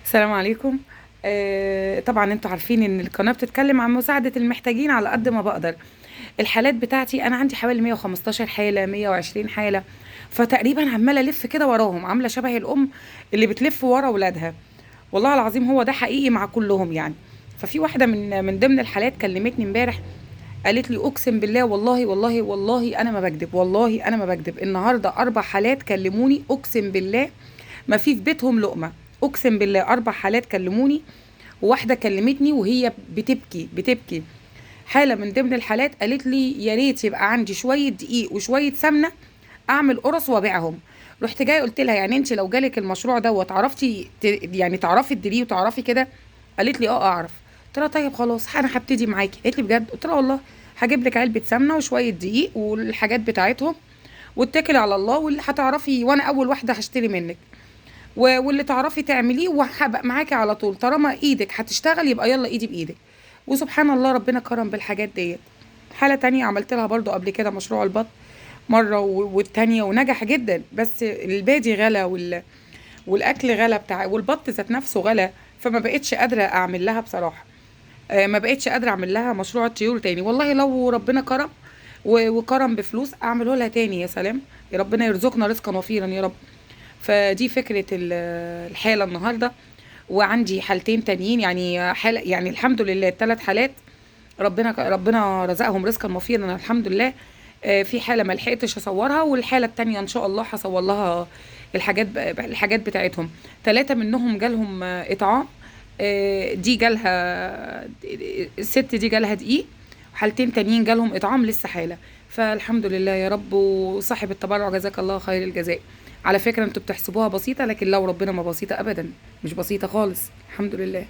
السلام عليكم. طبعا انتوا عارفين ان القناة بتتكلم عن مساعدة المحتاجين على قد ما بقدر. الحالات بتاعتي انا عندي حوالي 115 حالة 120 حالة، فتقريبا عمالة الف كده وراهم، عاملة شبه الام اللي بتلف ورا ولادها. والله العظيم هو ده حقيقي مع كلهم يعني. ففي واحدة من ضمن الحالات كلمتني امبارح، قالت لي اقسم بالله والله والله والله انا ما بكذب، والله انا ما بكذب، النهارده 4 حالات كلموني اقسم بالله ما في بيتهم لقمه. اقسم بالله 4 حالات كلموني، وواحده كلمتني وهي بتبكي بتبكي. حاله من ضمن الحالات قالت لي يا ريت يبقى عندي شويه دقيق وشويه سمنه اعمل قرص وابيعهم. رحت جايه قلت لها يعني انت لو جالك المشروع دوت عرفتي يعني تعرفي تديريه وتعرفي كده؟ قالت لي اه اعرف. قلت لها طيب خلاص انا هبتدي معاكي. قالت لي بجد؟ قلت لها والله. هجيب لك علبه سمنه وشويه دقيق والحاجات بتاعتهم، واتكلي على الله واللي هتعرفي، وانا اول واحده هشتري منك، واللي تعرفي تعمليه وهبقى معاكي على طول، طالما ايدك هتشتغل يبقى يلا ايدي بايدك. وسبحان الله ربنا كرم بالحاجات ديت. حالة تانية عملت لها برضو قبل كده مشروع البط مرة والتانية ونجح جدا، بس البادي غلا والاكل غلا بتاع، والبط ذات نفسه غلا، فما بقتش قادرة اعمل لها بصراحة. ما بقتش قادرة اعمل لها مشروع الطيور تاني. والله لو ربنا كرم وكرم بفلوس اعمله لها تاني، يا سلام. يا ربنا يرزقنا رزقا وفيرا يا رب. فدي فكرة الحالة النهاردة. وعندي حالتين تانيين، يعني حالة، يعني الحمد لله ال3 حالات ربنا رزقهم رزقا وفيرا الحمد لله. في حالة ما لحقتش اصورها، والحالة التانية ان شاء الله هصور لها الحاجات بتاعتهم. 3 منهم جالهم اطعام. دي جالها، الست دي جالها دقيق، وحالتين تانيين جالهم اطعام لسه حالة. فالحمد لله يا رب. وصاحب التبرع جزاك الله خير الجزاء. على فكرة انتوا بتحسبوها بسيطة، لكن لو ربنا ما بسيطة ابدا، مش بسيطة خالص. الحمد لله.